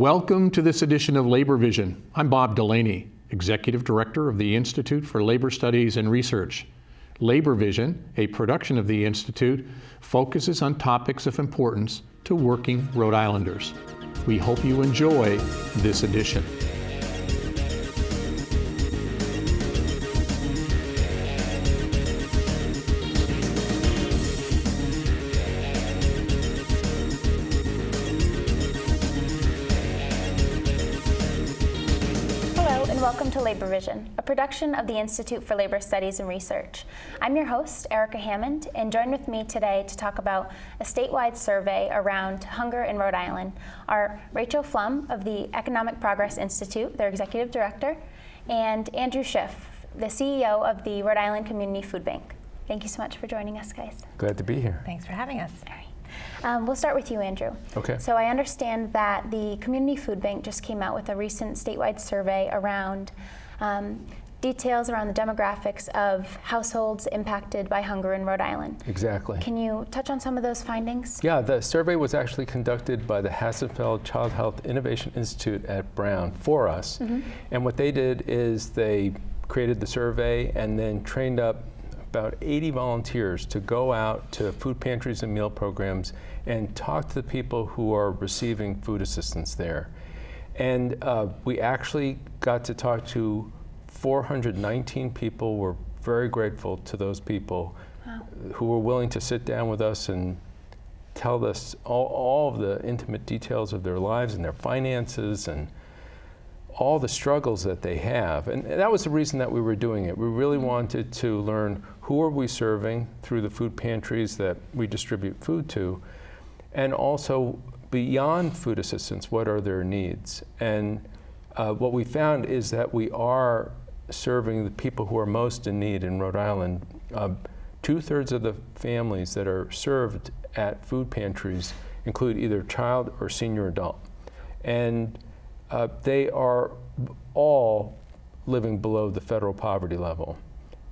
Welcome to this edition of Labor Vision. I'm Bob Delaney, Executive Director of the Institute for Labor Studies and Research. Labor Vision, a production of the Institute, focuses on topics of importance to working Rhode Islanders. We hope you enjoy this edition. Welcome to Labor Vision, a production of the Institute for Labor Studies and Research. I'm your host, Erica Hammond, and join with me today to talk about a statewide survey around hunger in Rhode Island are Rachel Flum of the Economic Progress Institute, their Executive Director, and Andrew Schiff, the CEO of the Rhode Island Community Food Bank. Thank you so much for joining us, guys. Glad to be here. Thanks for having us. All right. We'll start with you, Andrew. Okay. So I understand that the Community Food Bank just came out with a recent statewide survey around details around the demographics of households impacted by hunger in Rhode Island. Exactly. Can you touch on some of those findings? Yeah, the survey was actually conducted by the Hassenfeld Child Health Innovation Institute at Brown for us. Mm-hmm. And what they did is they created the survey and then trained up about 80 volunteers to go out to food pantries and meal programs and talk to the people who are receiving food assistance there. And we actually got to talk to 419 people. We're very grateful to those people. Wow. Who were willing to sit down with us and tell us all of the intimate details of their lives and their finances and all the struggles that they have. And that was the reason that we were doing it. We really wanted to learn who are we serving through the food pantries that we distribute food to, and also beyond food assistance, what are their needs? And what we found is that we are serving the people who are most in need in Rhode Island. 2/3 of the families that are served at food pantries include either child or senior adult. And they are all living below the federal poverty level.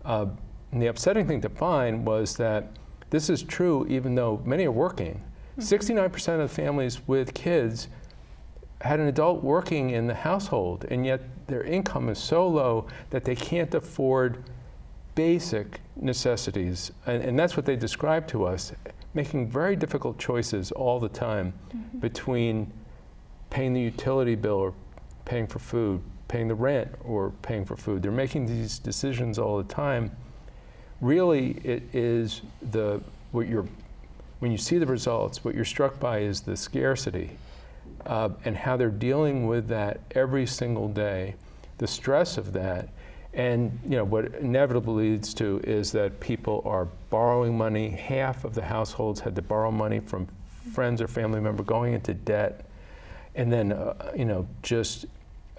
And the upsetting thing to find was that this is true even though many are working. 69% of families with kids had an adult working in the household, and yet their income is so low that they can't afford basic necessities. And that's what they described to us, making very difficult choices all the time between paying the utility bill or paying for food, paying the rent or paying for food. They're making these decisions all the time. Really, it is when you see the results, what you're struck by is the scarcity and how they're dealing with that every single day, the stress of that. And what inevitably leads to is that people are borrowing money. Half of the households had to borrow money from friends or family member, going into debt. And then, just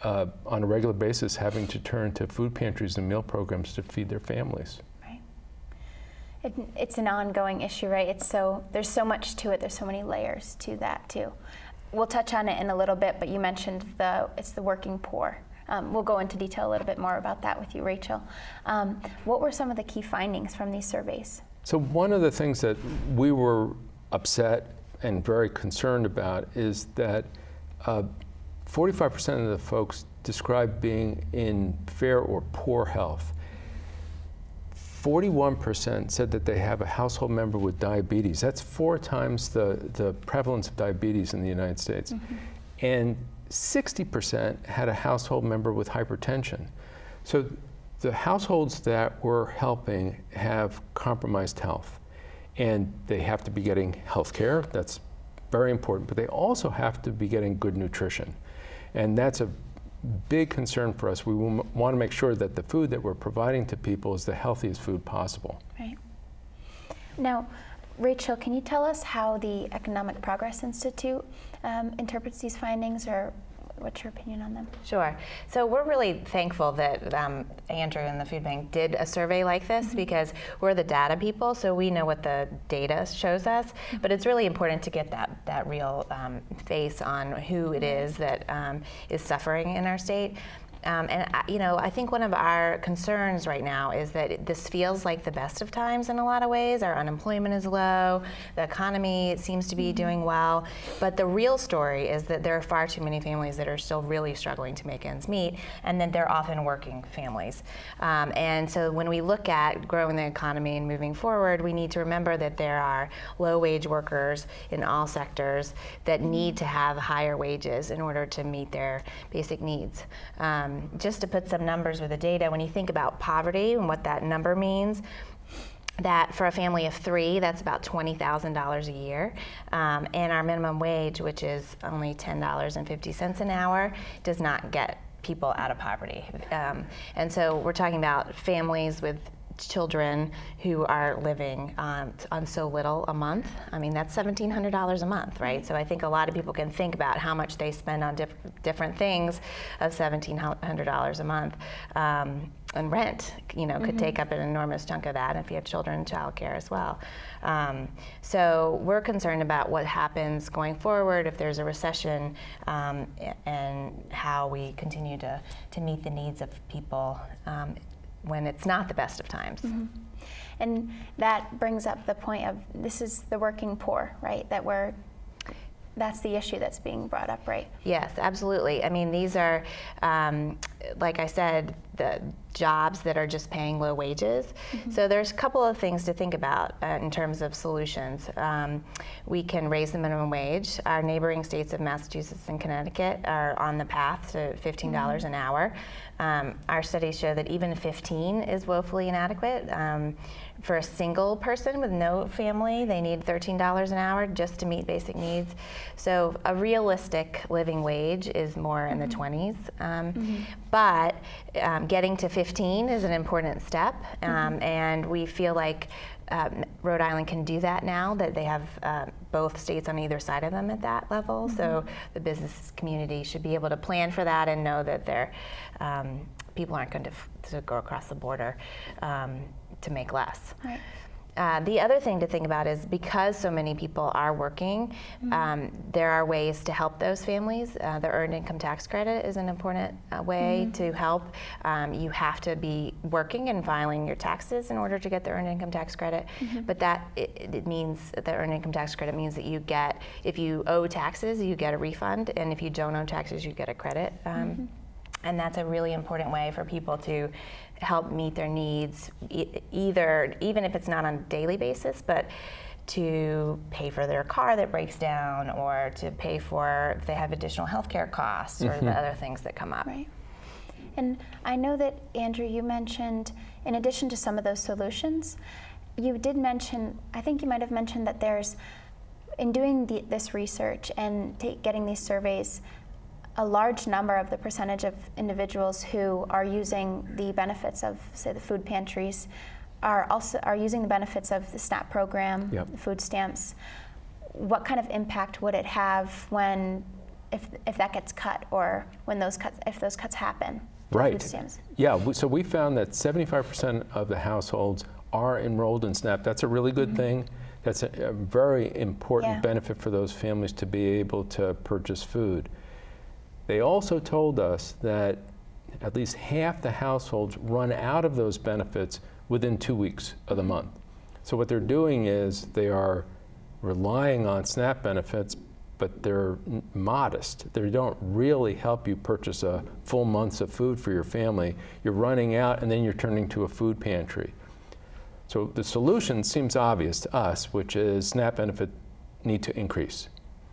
on a regular basis, having to turn to food pantries and meal programs to feed their families. Right. It's an ongoing issue, right? There's so much to it. There's so many layers to that too. We'll touch on it in a little bit, but you mentioned it's the working poor. We'll go into detail a little bit more about that with you, Rachel. What were some of the key findings from these surveys? So one of the things that we were upset and very concerned about is that 45% of the folks describe being in fair or poor health. 41% said that they have a household member with diabetes. That's 4 times the prevalence of diabetes in the United States. Mm-hmm. And 60% had a household member with hypertension. So the households that we're helping have compromised health. And they have to be getting health care. That's very important. But they also have to be getting good nutrition. And that's a big concern for us. We want to make sure that the food that we're providing to people is the healthiest food possible. Right. Now, Rachel, can you tell us how the Economic Progress Institute interprets these findings, or what's your opinion on them? Sure. So we're really thankful that Andrew and the Food Bank did a survey like this because we're the data people, so we know what the data shows us, but it's really important to get that real face on who it is that is suffering in our state. I think one of our concerns right now is that this feels like the best of times in a lot of ways. Our unemployment is low, the economy seems to be doing well, but the real story is that there are far too many families that are still really struggling to make ends meet, and that they're often working families. And so when we look at growing the economy and moving forward, we need to remember that there are low-wage workers in all sectors that need to have higher wages in order to meet their basic needs. Just to put some numbers with the data, when you think about poverty and what that number means, that for a family of 3, that's about $20,000 a year. And our minimum wage, which is only $10.50 an hour, does not get people out of poverty. And so we're talking about families with children who are living on so little a month. I mean, that's $1,700 a month, right? So I think a lot of people can think about how much they spend on different things of $1,700 a month. And rent, could take up an enormous chunk of that if you have children, childcare as well. So we're concerned about what happens going forward if there's a recession, and how we continue to meet the needs of people when it's not the best of times. Mm-hmm. And that brings up the point of this is the working poor, right? That's the issue that's being brought up, right? Yes, absolutely. I mean, these are, like I said, the jobs that are just paying low wages. Mm-hmm. So there's a couple of things to think about in terms of solutions. We can raise the minimum wage. Our neighboring states of Massachusetts and Connecticut are on the path to $15 an hour. Our studies show that even 15 is woefully inadequate. For a single person with no family, they need $13 an hour just to meet basic needs. So a realistic living wage is more in the 20s. But getting to 15 is an important step, and we feel like Rhode Island can do that now that they have both states on either side of them at that level. So the business community should be able to plan for that and know that people aren't going to go across the border to make less. Right. The other thing to think about is because so many people are working, there are ways to help those families. The Earned Income Tax Credit is an important way to help. You have to be working and filing your taxes in order to get the Earned Income Tax Credit. But it means the Earned Income Tax Credit means that you get, if you owe taxes, you get a refund, and if you don't owe taxes, you get a credit. And that's a really important way for people to help meet their needs, even if it's not on a daily basis, but to pay for their car that breaks down, or to pay for if they have additional healthcare costs, or the other things that come up. Right. And I know that, Andrew, you mentioned, in addition to some of those solutions, you did mention, I think you might have mentioned that there's, in doing this research and getting these surveys, a large number of the percentage of individuals who are using the benefits of, say, the food pantries are using the benefits of the SNAP program, the food stamps. What kind of impact would it have if that gets cut, or if those cuts happen? Right. Food stamps? Yeah. So we found that 75% of the households are enrolled in SNAP. That's a really good thing. That's a very important benefit for those families to be able to purchase food. They also told us that at least half the households run out of those benefits within 2 weeks of the month. So what they're doing is they are relying on SNAP benefits, but they're modest. They don't really help you purchase a full month's of food for your family. You're running out, and then you're turning to a food pantry. So the solution seems obvious to us, which is SNAP benefits need to increase.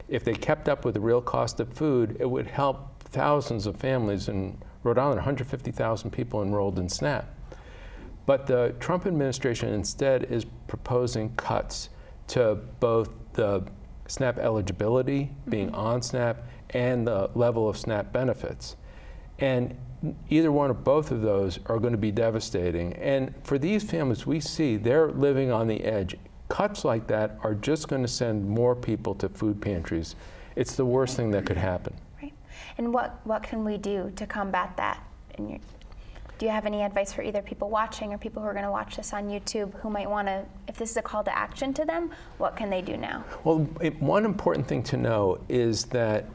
If they kept up with the real cost of food, it would help thousands of families in Rhode Island, 150,000 people enrolled in SNAP. But the Trump administration instead is proposing cuts to both the SNAP eligibility, being on SNAP, and the level of SNAP benefits. And either one or both of those are going to be devastating. And for these families, we see they're living on the edge. Cuts like that are just going to send more people to food pantries. It's the worst thing that could happen. Right. And what can we do to combat that? Do you have any advice for either people watching or people who are going to watch this on YouTube who might want to, if this is a call to action to them, what can they do now? Well, one important thing to know is that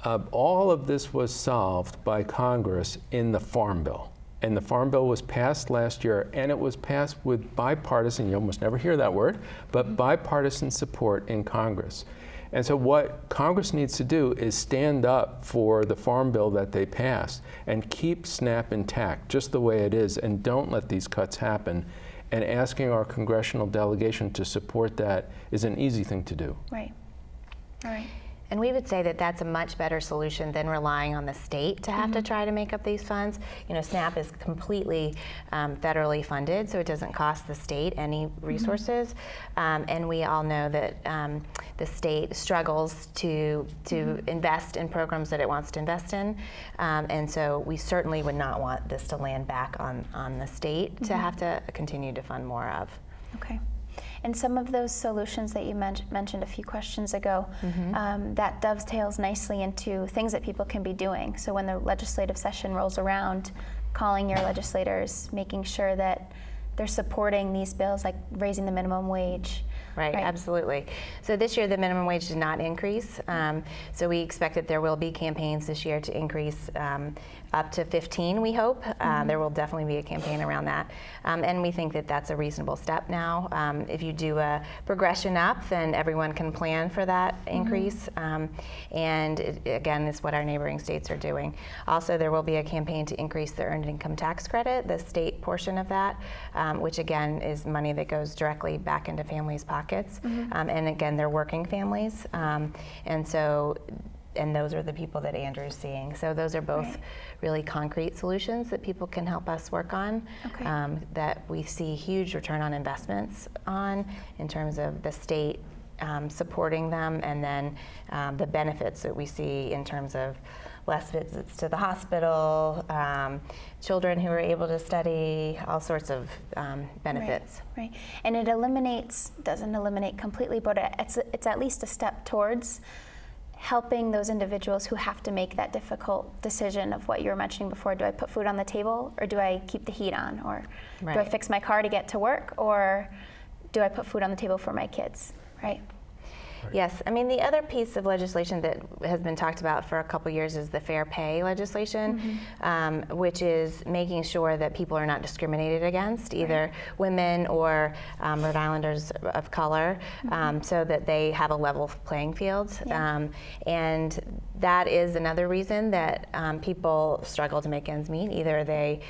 all of this was solved by Congress in the Farm Bill. And the Farm Bill was passed last year, and it was passed with bipartisan, you almost never hear that word, but bipartisan support in Congress. And so what Congress needs to do is stand up for the Farm Bill that they passed and keep SNAP intact just the way it is, and don't let these cuts happen. And asking our congressional delegation to support that is an easy thing to do. Right. All right. And we would say that that's a much better solution than relying on the state to have to try to make up these funds. You know, SNAP is completely federally funded, so it doesn't cost the state any resources. And we all know that the state struggles to invest in programs that it wants to invest in. And so we certainly would not want this to land back on the state to have to continue to fund more of. Okay. And some of those solutions that you mentioned a few questions ago, that dovetails nicely into things that people can be doing. So when the legislative session rolls around, calling your legislators, making sure that they're supporting these bills like raising the minimum wage. Right, absolutely. So this year the minimum wage did not increase. So we expect that there will be campaigns this year to increase up to 15, we hope. There will definitely be a campaign around that. And we think that that's a reasonable step now. If you do a progression up, then everyone can plan for that increase. And again, it's what our neighboring states are doing. Also, there will be a campaign to increase the earned income tax credit, the state portion of that, which again is money that goes directly back into families' pockets. And again, they're working families. And those are the people that Andrew's seeing. So those are both really concrete solutions that people can help us work on, that we see huge return on investments on in terms of the state supporting them, and then the benefits that we see in terms of less visits to the hospital, children who are able to study, all sorts of benefits. Right. And it doesn't eliminate completely, but it's at least a step towards helping those individuals who have to make that difficult decision of what you were mentioning before. Do I put food on the table, or do I keep the heat on? Or do I fix my car to get to work, or do I put food on the table for my kids, right? Yes, I mean, the other piece of legislation that has been talked about for a couple years is the fair pay legislation, which is making sure that people are not discriminated against, either women or Rhode Islanders of color, so that they have a level playing field. And that is another reason that people struggle to make ends meet. Either they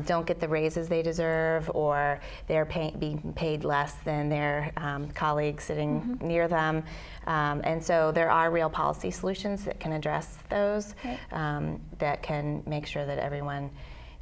don't get the raises they deserve, or they're being paid less than their colleagues sitting near them. And so there are real policy solutions that can address those, that can make sure that everyone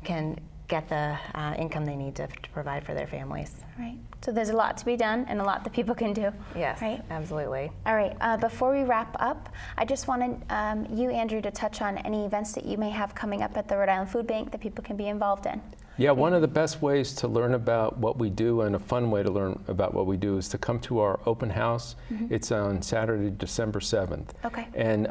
can get the income they need to provide for their families. Right. So there's a lot to be done and a lot that people can do. Yes, right? Absolutely. All right. Before we wrap up, I just wanted you, Andrew, to touch on any events that you may have coming up at the Rhode Island Food Bank that people can be involved in. Yeah, one of the best ways to learn about what we do, and a fun way to learn about what we do, is to come to our open house. It's on Saturday, December 7th. Okay. And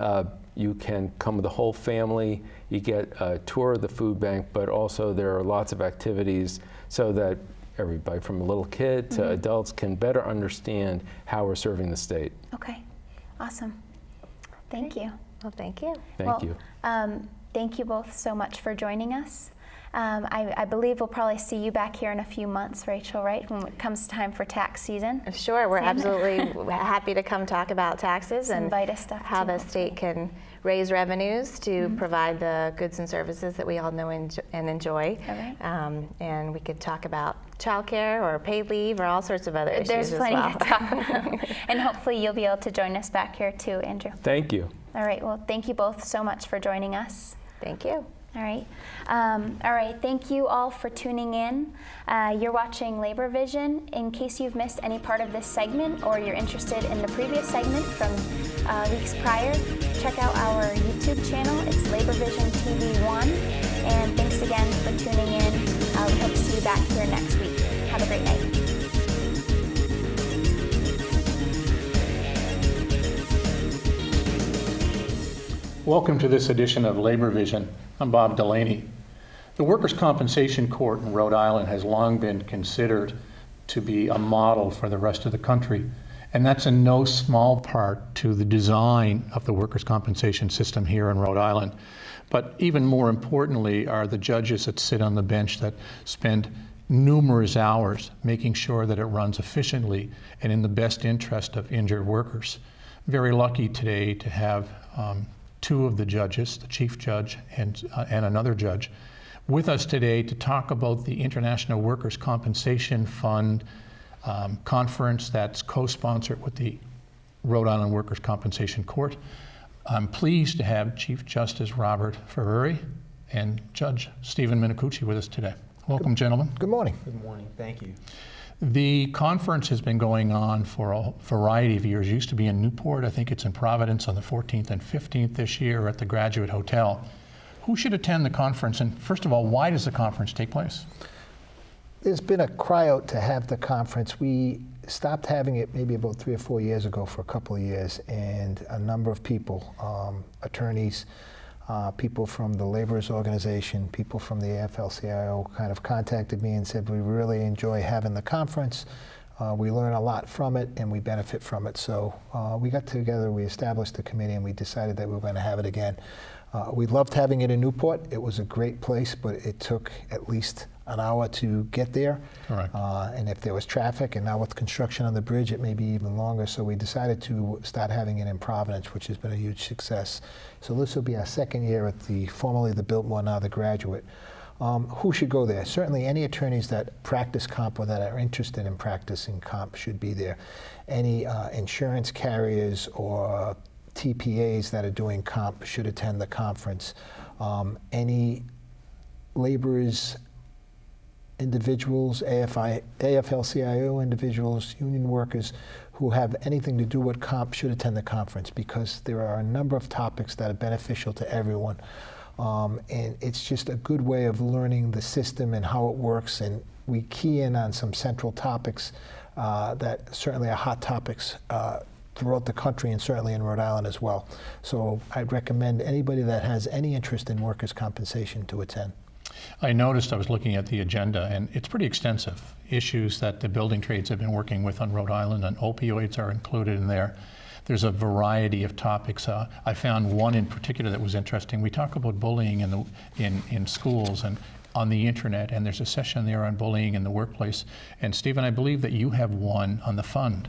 you can come with the whole family. You get a tour of the food bank, but also there are lots of activities so that everybody from a little kid to adults can better understand how we're serving the state. Okay. Awesome. Thank you. Well, thank you. Thank you. Thank you both so much for joining us. I believe we'll probably see you back here in a few months, Rachel, right, when it comes time for tax season. Sure, we're absolutely happy to come talk about taxes and invite us stuff how too, the state can raise revenues to provide the goods and services that we all know and enjoy. All right. And we could talk about childcare or paid leave or all sorts of other issues There's plenty as well. to talk about. And hopefully you'll be able to join us back here too, Andrew. Thank you. All right, well, thank you both so much for joining us. Thank you. All right. Thank you all for tuning in. You're watching Labor Vision. In case you've missed any part of this segment, or you're interested in the previous segment from weeks prior, check out our YouTube channel. It's Labor Vision TV 1. And thanks again for tuning in. We hope to see you back here next week. Have a great night. Welcome to this edition of Labor Vision. I'm Bob Delaney. The Workers' Compensation Court in Rhode Island has long been considered to be a model for the rest of the country, And that's in no small part to the design of the workers' compensation system here in Rhode Island. But even more importantly are the judges that sit on the bench that spend numerous hours making sure that it runs efficiently and in the best interest of injured workers. Very lucky today to have two of the judges, the chief judge and another judge, with us today to talk about the International Workers' Compensation Fund conference that's co-sponsored with the Rhode Island Workers' Compensation Court. I'm pleased to have Chief Justice Robert Ferrieri and Judge Stephen Minicucci with us today. Welcome, gentlemen. Good morning. Good morning. Thank you. The conference has been going on for a variety of years. It used to be in Newport. I think it's in Providence on the 14th and 15th this year at the Graduate Hotel. Who should attend the conference? And first of all, why does the conference take place? There's been a cry out to have the conference. We stopped having it maybe about 3 or 4 years ago for a couple of years, and a number of people, attorneys, people from the laborers organization, people from the AFL-CIO kind of contacted me and said, we really enjoy having the conference. We learn a lot from it and we benefit from it. So we got together, we established the committee, and we decided that we were going to have it again. We loved having it in Newport. It was a great place, but it took at least an hour to get there. Correct. And if there was traffic, and now with construction on the bridge, it may be even longer. So we decided to start having it in Providence, which has been a huge success. So this will be our second year at formerly the Biltmore, now the Graduate. Who should go there? Certainly any attorneys that practice comp or that are interested in practicing comp should be there. Any insurance carriers or TPAs that are doing comp should attend the conference. Any laborers, individuals, AFL-CIO individuals, union workers who have anything to do with comp should attend the conference, because there are a number of topics that are beneficial to everyone. And it's just a good way of learning the system and how it works, and we key in on some central topics that certainly are hot topics throughout the country and certainly in Rhode Island as well. So I'd recommend anybody that has any interest in workers' compensation to attend. I noticed, I was looking at the agenda, and it's pretty extensive. Issues that the building trades have been working with on Rhode Island, and opioids are included in there. There's a variety of topics. I found one in particular that was interesting. We talk about bullying in schools and on the internet, and there's a session there on bullying in the workplace. And Stephen, I believe that you have one on the fund.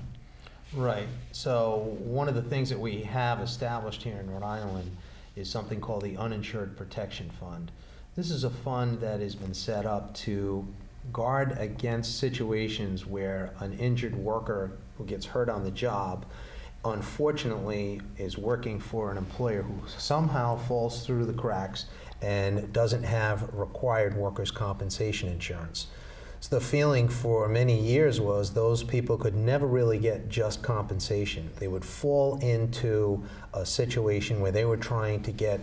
Right. So one of the things that we have established here in Rhode Island is something called the Uninsured Protection Fund. This is a fund that has been set up to guard against situations where an injured worker who gets hurt on the job, unfortunately, is working for an employer who somehow falls through the cracks and doesn't have required workers' compensation insurance. So the feeling for many years was those people could never really get just compensation. They would fall into a situation where they were trying to get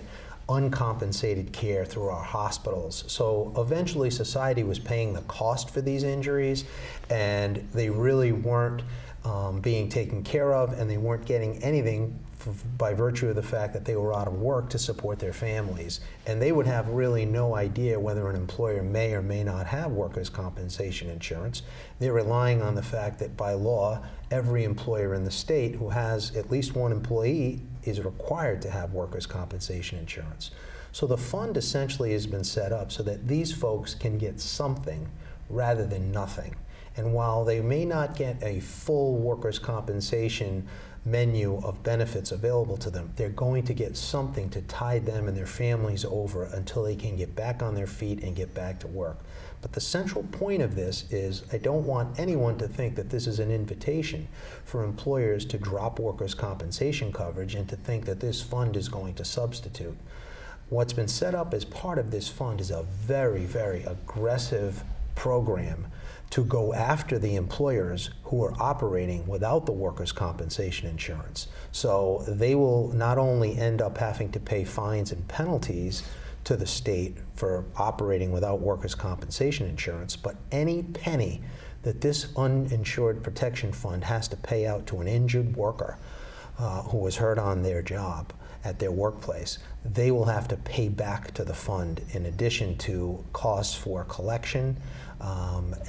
uncompensated care through our hospitals. So eventually society was paying the cost for these injuries, and they really weren't being taken care of, and they weren't getting anything by virtue of the fact that they were out of work to support their families. And they would have really no idea whether an employer may or may not have workers' compensation insurance. They're relying on the fact that by law, every employer in the state who has at least one employee is required to have workers' compensation insurance. So the fund essentially has been set up so that these folks can get something rather than nothing. And while they may not get a full workers' compensation menu of benefits available to them, they're going to get something to tide them and their families over until they can get back on their feet and get back to work. But the central point of this is, I don't want anyone to think that this is an invitation for employers to drop workers' compensation coverage and to think that this fund is going to substitute. What's been set up as part of this fund is a very, very aggressive program to go after the employers who are operating without the workers' compensation insurance. So they will not only end up having to pay fines and penalties to the state for operating without workers' compensation insurance, but any penny that this uninsured protection fund has to pay out to an injured worker who was hurt on their job, at their workplace, they will have to pay back to the fund in addition to costs for collection,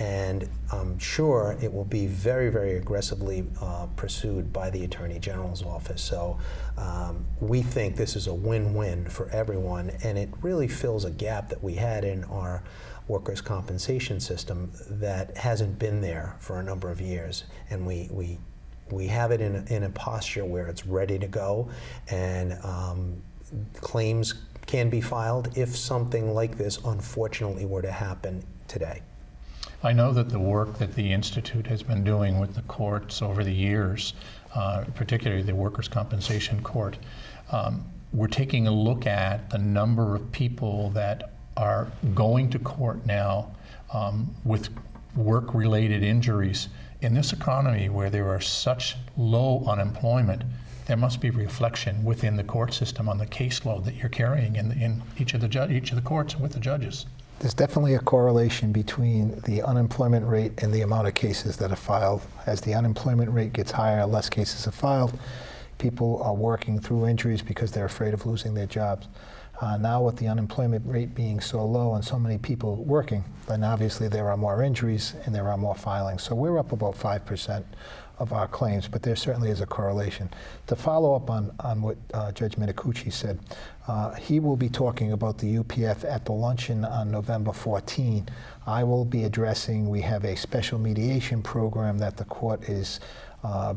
and I'm sure it will be very, very aggressively pursued by the Attorney General's office. So we think this is a win-win for everyone, and it really fills a gap that we had in our workers' compensation system that hasn't been there for a number of years, and we have it in a posture where it's ready to go, and claims can be filed if something like this unfortunately were to happen today. I know that the work that the Institute has been doing with the courts over the years, particularly the Workers' Compensation Court, we're taking a look at the number of people that are going to court now with work-related injuries. In this economy where there are such low unemployment, there must be reflection within the court system on the caseload that you're carrying in each of the courts and with the judges. There's definitely a correlation between the unemployment rate and the amount of cases that are filed. As the unemployment rate gets higher, less cases are filed. People are working through injuries because they're afraid of losing their jobs. Now with the unemployment rate being so low and so many people working, then obviously there are more injuries and there are more filings. So we're up about 5% of our claims, but there certainly is a correlation. To follow up on what Judge Minicucci said, he will be talking about the UPF at the luncheon on November 14. I will be addressing, we have a special mediation program that the court is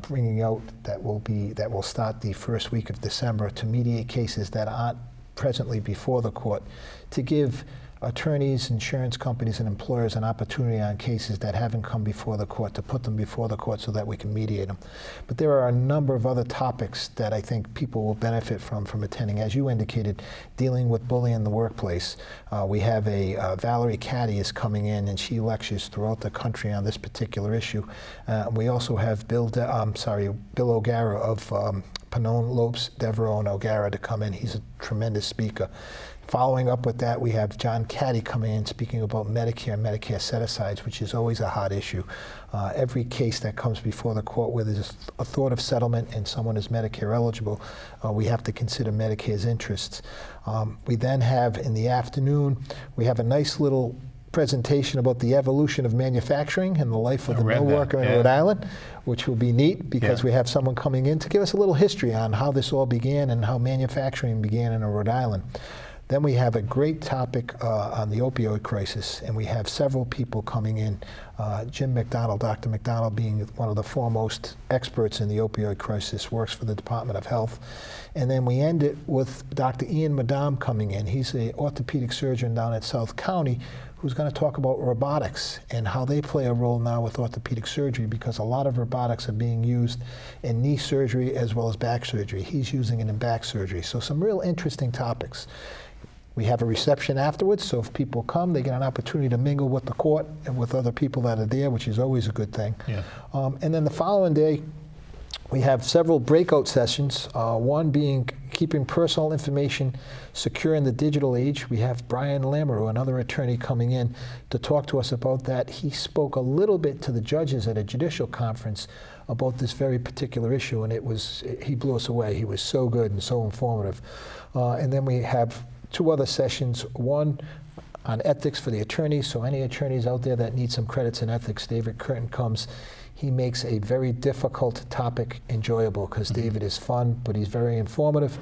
bringing out that will start the first week of December to mediate cases that aren't presently before the court, to give attorneys, insurance companies, and employers an opportunity on cases that haven't come before the court to put them before the court so that we can mediate them. But there are a number of other topics that I think people will benefit from attending. As you indicated, dealing with bullying in the workplace. We have Valerie Caddy is coming in, and she lectures throughout the country on this particular issue. We also have Bill O'Gara of Panone, Lopes, Devereaux, and O'Gara to come in. He's a tremendous speaker. Following up with that, we have John Caddy coming in speaking about Medicare and Medicare set-asides, which is always a hot issue. Every case that comes before the court where there's a thought of settlement and someone is Medicare eligible, we have to consider Medicare's interests. We then have, in the afternoon, we have a nice little presentation about the evolution of manufacturing and the life of the mill worker in Rhode Island, which will be neat because we have someone coming in to give us a little history on how this all began and how manufacturing began in Rhode Island. Then we have a great topic on the opioid crisis, and we have several people coming in. Jim McDonald, Dr. McDonald being one of the foremost experts in the opioid crisis, works for the Department of Health. And then we end it with Dr. Ian Madame coming in. He's an orthopedic surgeon down at South County who's going to talk about robotics and how they play a role now with orthopedic surgery, because a lot of robotics are being used in knee surgery as well as back surgery. He's using it in back surgery. So some real interesting topics. We have a reception afterwards, so if people come, they get an opportunity to mingle with the court and with other people that are there, which is always a good thing. Yeah. And then the following day, we have several breakout sessions, one being keeping personal information secure in the digital age. We have Brian Lamoureux, another attorney, coming in to talk to us about that. He spoke a little bit to the judges at a judicial conference about this very particular issue, and he blew us away. He was so good and so informative. And then we have two other sessions, one on ethics for the attorneys. So any attorneys out there that need some credits in ethics, David Curtin comes. He makes a very difficult topic enjoyable because David is fun, but he's very informative.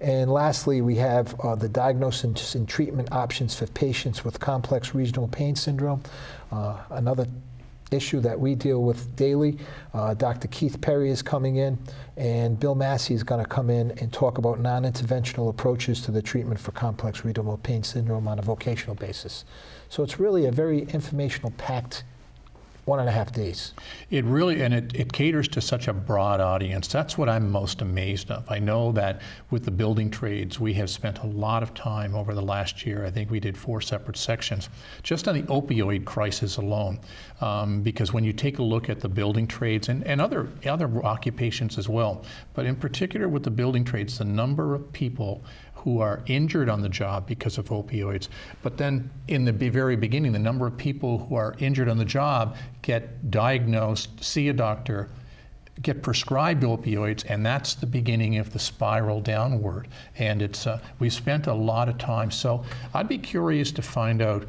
And lastly, we have the diagnosis and treatment options for patients with complex regional pain syndrome, another issue that we deal with daily. Dr. Keith Perry is coming in, and Bill Massey is going to come in and talk about non-interventional approaches to the treatment for complex regional pain syndrome on a vocational basis. So it's really a very informational-packed 1.5 days. It really, and it caters to such a broad audience. That's what I'm most amazed of. I know that with the building trades, we have spent a lot of time over the last year. I think we did 4 separate sections just on the opioid crisis alone. Because when you take a look at the building trades and other occupations as well, but in particular with the building trades, the number of people who are injured on the job because of opioids. But then in the very beginning, the number of people who are injured on the job get diagnosed, see a doctor, get prescribed opioids, and that's the beginning of the spiral downward. And it's we spent a lot of time. So I'd be curious to find out,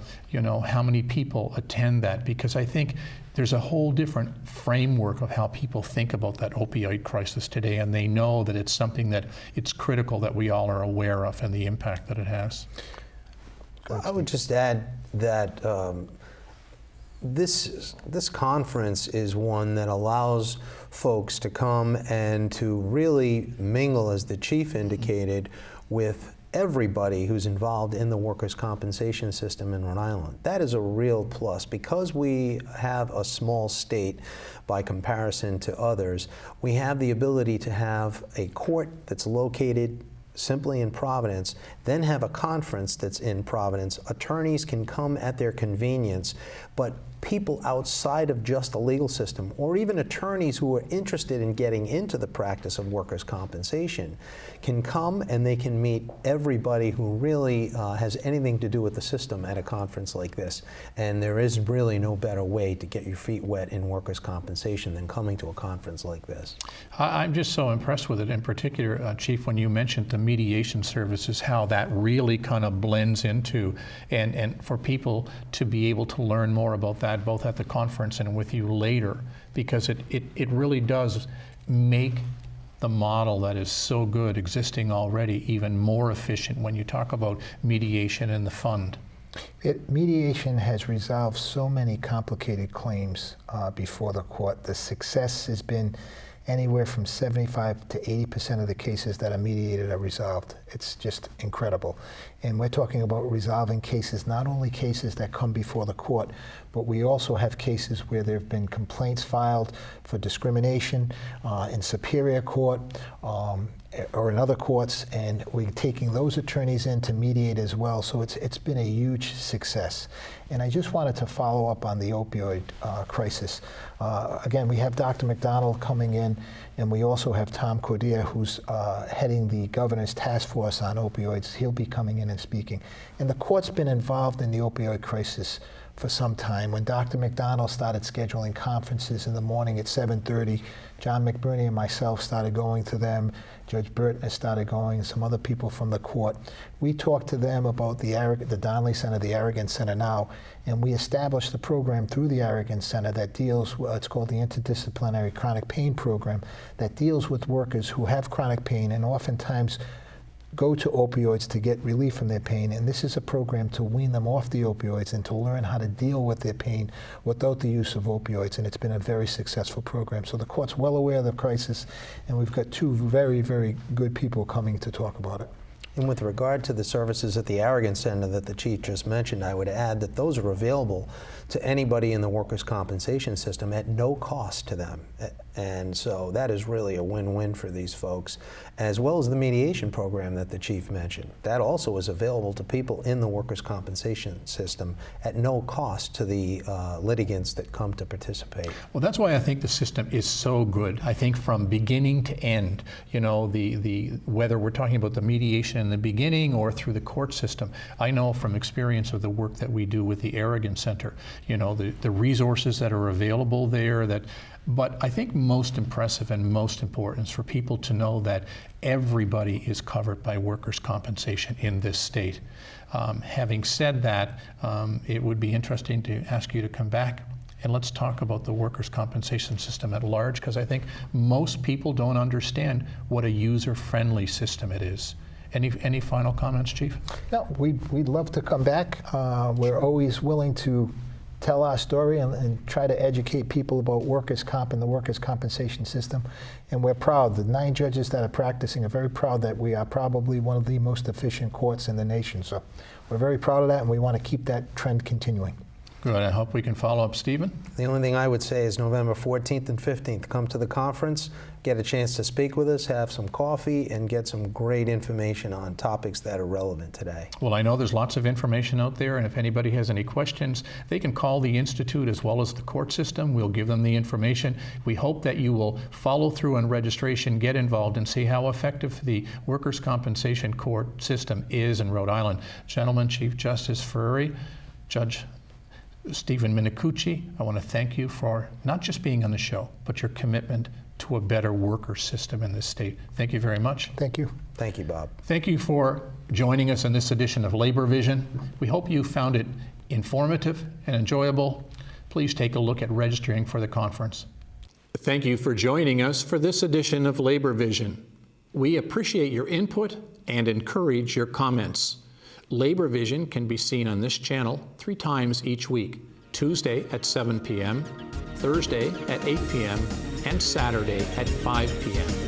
how many people attend that, because I think there's a whole different framework of how people think about that opioid crisis today, and they know that it's something that it's critical that we all are aware of and the impact that it has. I would just add that this conference is one that allows folks to come and to really mingle, as the chief indicated, with everybody who's involved in the workers' compensation system in Rhode Island. That is a real plus. Because we have a small state by comparison to others, we have the ability to have a court that's located simply in Providence, then have a conference that's in Providence. Attorneys can come at their convenience, but people outside of just the legal system, or even attorneys who are interested in getting into the practice of workers' compensation, can come and they can meet everybody who really has anything to do with the system at a conference like this. And there is really no better way to get your feet wet in workers' compensation than coming to a conference like this. I'm just so impressed with it, in particular, Chief, when you mentioned the mediation services, how that really kind of blends into, and for people to be able to learn more about that, both at the conference and with you later, because it really does make the model that is so good existing already even more efficient when you talk about mediation and the fund. Mediation has resolved so many complicated claims before the court. The success has been anywhere from 75 to 80% of the cases that are mediated are resolved. It's just incredible. And we're talking about resolving cases, not only cases that come before the court, but we also have cases where there have been complaints filed for discrimination in Superior Court or in other courts, and we're taking those attorneys in to mediate as well. So it's been a huge success. And I just wanted to follow up on the opioid crisis. Again, we have Dr. McDonald coming in, and we also have Tom Cordia, who's heading the governor's task force on opioids. He'll be coming in and speaking. And the court's been involved in the opioid crisis for some time. When Dr. McDonald started scheduling conferences in the morning at 7:30, John McBurney and myself started going to them. Judge Burton has started going, and some other people from the court. We talked to them about the Donnelly Center, the Arrogance Center now, and we established the program through the Arrogance Center that deals, it's called the Interdisciplinary Chronic Pain Program, that deals with workers who have chronic pain and oftentimes go to opioids to get relief from their pain, and this is a program to wean them off the opioids and to learn how to deal with their pain without the use of opioids, and it's been a very successful program. So the court's well aware of the crisis, and we've got two very, very good people coming to talk about it. And with regard to the services at the Arrogance Center that the chief just mentioned, I would add that those are available to anybody in the workers' compensation system at no cost to them. And so that is really a win-win for these folks, as well as the mediation program that the chief mentioned. That also is available to people in the workers' compensation system at no cost to the litigants that come to participate. Well, that's why I think the system is so good. I think from beginning to end, whether we're talking about the mediation in the beginning or through the court system, I know from experience of the work that we do with the Arrogance Center, the resources that are available there, but I think most impressive and most important is for people to know that everybody is covered by workers' compensation in this state. Having said that, it would be interesting to ask you to come back and let's talk about the workers' compensation system at large, because I think most people don't understand what a user-friendly system it is. Any final comments, Chief? No, we'd love to come back. We're always willing to tell our story and try to educate people about workers' comp and the workers' compensation system. And we're proud. The 9 judges that are practicing are very proud that we are probably one of the most efficient courts in the nation. So we're very proud of that, and we want to keep that trend continuing. Good. I hope we can follow up. Stephen? The only thing I would say is November 14th and 15th. Come to the conference, get a chance to speak with us, have some coffee, and get some great information on topics that are relevant today. Well, I know there's lots of information out there, and if anybody has any questions, they can call the Institute as well as the court system. We'll give them the information. We hope that you will follow through on registration, get involved, and see how effective the workers' compensation court system is in Rhode Island. Gentlemen, Chief Justice Ferrieri, Judge Stephen Minicucci, I want to thank you for not just being on the show, but your commitment to a better worker system in this state. Thank you very much. Thank you. Thank you, Bob. Thank you for joining us in this edition of Labor Vision. We hope you found it informative and enjoyable. Please take a look at registering for the conference. Thank you for joining us for this edition of Labor Vision. We appreciate your input and encourage your comments. Labor Vision can be seen on this channel 3 times each week: Tuesday at 7 p.m., Thursday at 8 p.m., and Saturday at 5 p.m.